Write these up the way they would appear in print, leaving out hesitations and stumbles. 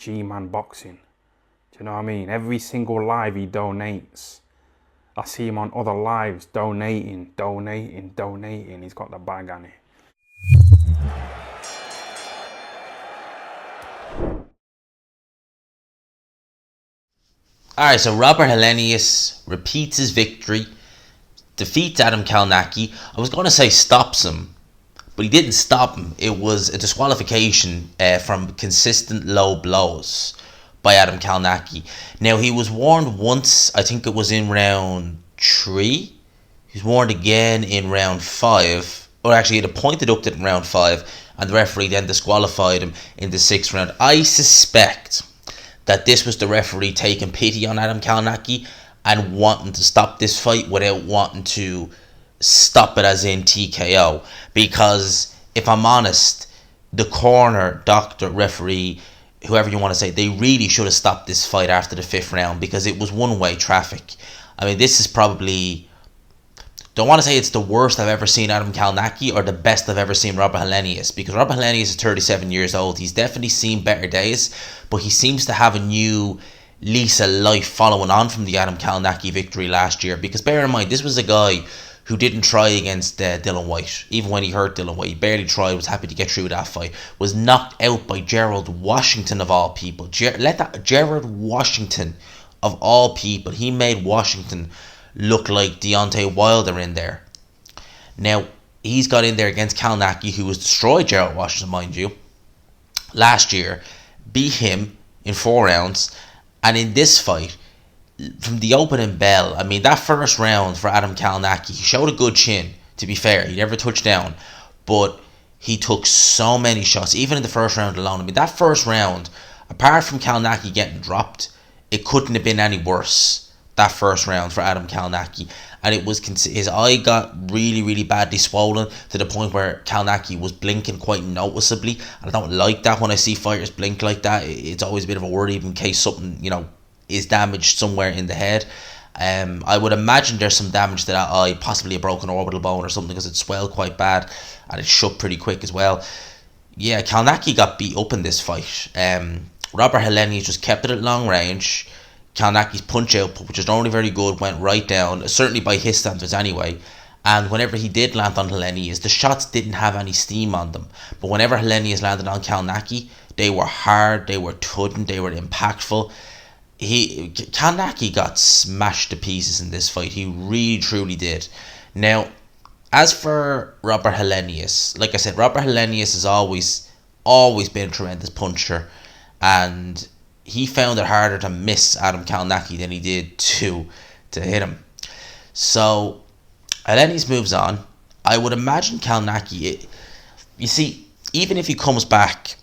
G-Man Boxing. Do you know what I mean? Every single live he donates. I see him on other lives donating. He's got the bag on it. Alright, so Robert Helenius repeats his victory, defeats Adam Kownacki. I was going to say stops him, but he didn't stop him. It was a disqualification from consistent low blows by Adam Kownacki. Now, he was warned once, I think it was in round 3. He was warned again in round 5. Or actually, it pointed up to in round 5, and the referee then disqualified him in the 6th round. I suspect that this was the referee taking pity on Adam Kownacki and wanting to stop this fight without wanting to stop it as in TKO. Because, if I'm honest, the corner, doctor, referee, whoever you want to say, they really should have stopped this fight after the 5th round because it was one-way traffic. I mean, this is probably... Don't want to say it's the worst I've ever seen Adam Kownacki or the best I've ever seen Robert Helenius, because Robert Helenius is 37 years old. He's definitely seen better days, but he seems to have a new lease of life following on from the Adam Kownacki victory last year. Because bear in mind, this was a guy who didn't try against Dillian Whyte. Even when he hurt Dillian Whyte, he barely tried, was happy to get through that fight. Was knocked out by Gerald Washington of all people. Gerald Washington of all people. He made Washington look like Deontay Wilder in there. Now, he's got in there against Kownacki, who has destroyed Gerald Washington, mind you, last year, beat him in 4 rounds, and in this fight, from the opening bell, I mean, that first round for Adam Kownacki, he showed a good chin, to be fair. He never touched down, but he took so many shots, even in the first round alone. I mean, that first round, apart from Kownacki getting dropped, it couldn't have been any worse. That first round for Adam Kownacki, and it was his eye got really badly swollen to the point where Kownacki was blinking quite noticeably, and I don't like that when I see fighters blink like that. It's always a bit of a worry in case something is damaged somewhere in the head. I would imagine there's some damage to that eye, possibly a broken orbital bone or something, because it swelled quite bad and it shut pretty quick as well. Yeah, Kownacki got beat up in this fight. Robert Helenius just kept it at long range. Kownacki's punch output, which is normally very good, went right down, certainly by his standards anyway. And whenever he did land on Helenius, the shots didn't have any steam on them. But whenever Helenius landed on Kownacki, they were hard, they were thudding, they were impactful. Kownacki got smashed to pieces in this fight. He really, truly did. Now, as for Robert Helenius, like I said, Robert Helenius has always been a tremendous puncher, and he found it harder to miss Adam Kownacki than he did to hit him. So, Helenius moves on. I would imagine Kownacki, you see, even if he comes back,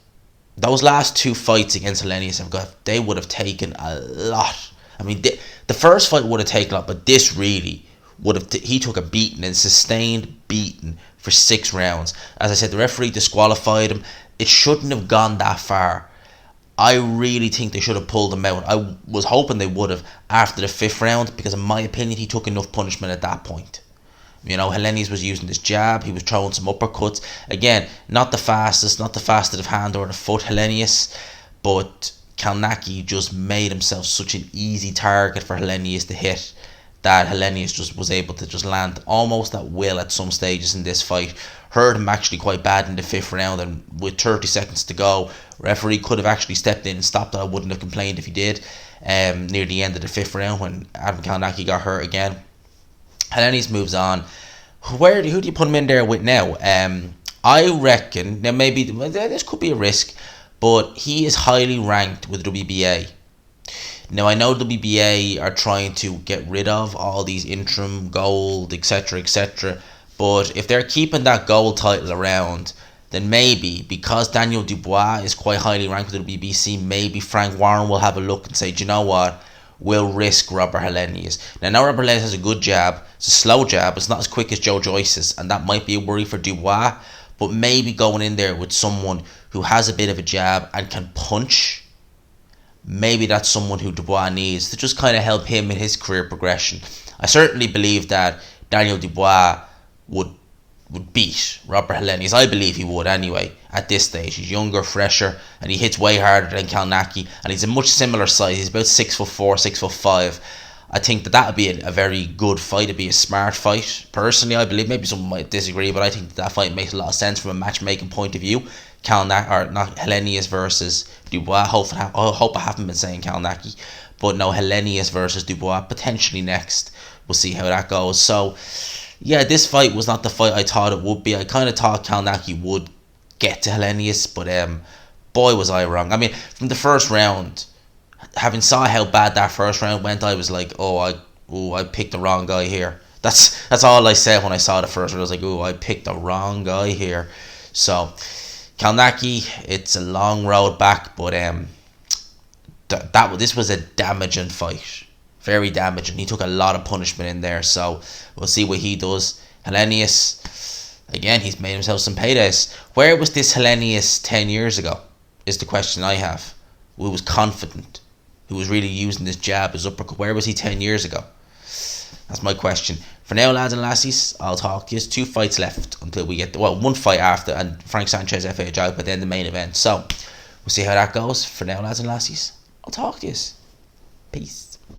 those last 2 fights against Helenius, they would have taken a lot. I mean, the first fight would have taken a lot, but this really would have. He took a beating, and sustained beating for 6 rounds. As I said, the referee disqualified him. It shouldn't have gone that far. I really think they should have pulled him out. I was hoping they would have after the 5th round, because in my opinion, he took enough punishment at that point. Helenius was using this jab. He was throwing some uppercuts. Again, not the fastest of hand or the foot, Helenius, but Kownacki just made himself such an easy target for Helenius to hit that Helenius just was able to just land almost at will at some stages in this fight. Hurt him actually quite bad in the 5th round, and with 30 seconds to go, referee could have actually stepped in and stopped it. I wouldn't have complained if he did. Near the end of the 5th round, when Adam Kownacki got hurt again, Helenius moves on. Who do you put him in there with now? I reckon, now maybe this could be a risk, but he is highly ranked with WBA. Now, I know WBA are trying to get rid of all these interim gold, etc., etc., but if they're keeping that gold title around, then maybe, because Daniel Dubois is quite highly ranked with the WBC, maybe Frank Warren will have a look and say, do you know what, we'll risk Robert Helenius. Now Robert Helenius has a good jab. It's a slow jab. It's not as quick as Joe Joyce's, and that might be a worry for Dubois, but maybe going in there with someone who has a bit of a jab and can punch, maybe that's someone who Dubois needs to just kind of help him in his career progression. I certainly believe that Daniel Dubois would beat Robert Helenius. I believe he would anyway. at this stage. He's younger, fresher, and he hits way harder than Kownacki, and he's a much similar size. He's about 6'4", 6'5". I think that would be a very good fight. It'd be a smart fight. Personally, I believe, maybe someone might disagree, but I think that fight makes a lot of sense from a matchmaking point of view. Helenius versus Dubois. I hope I haven't been saying Kownacki, but no, Helenius versus Dubois potentially next. We'll see how that goes. So, yeah, this fight was not the fight I thought it would be. I kind of thought Kownacki would get to Helenius, but boy was I wrong. I mean, from the first round, having saw how bad that first round went, I was like, I picked the wrong guy here. That's all I said when I saw the first round. I was like, I picked the wrong guy here. So Kownacki, it's a long road back, but this was a damaging fight, very damaging. He took a lot of punishment in there, so we'll see what he does. Helenius, again, he's made himself some paydays. Where was this Helenius 10 years ago is the question I have. Who was confident, who was really using this jab, his uppercut. Where was he 10 years ago? That's my question. For now, lads and lassies, I'll talk to you. 2 fights left until we get one fight after, and Frank Sanchez FH out, but then the main event. So we'll see how that goes. For now, lads and lassies, I'll talk to you. Peace.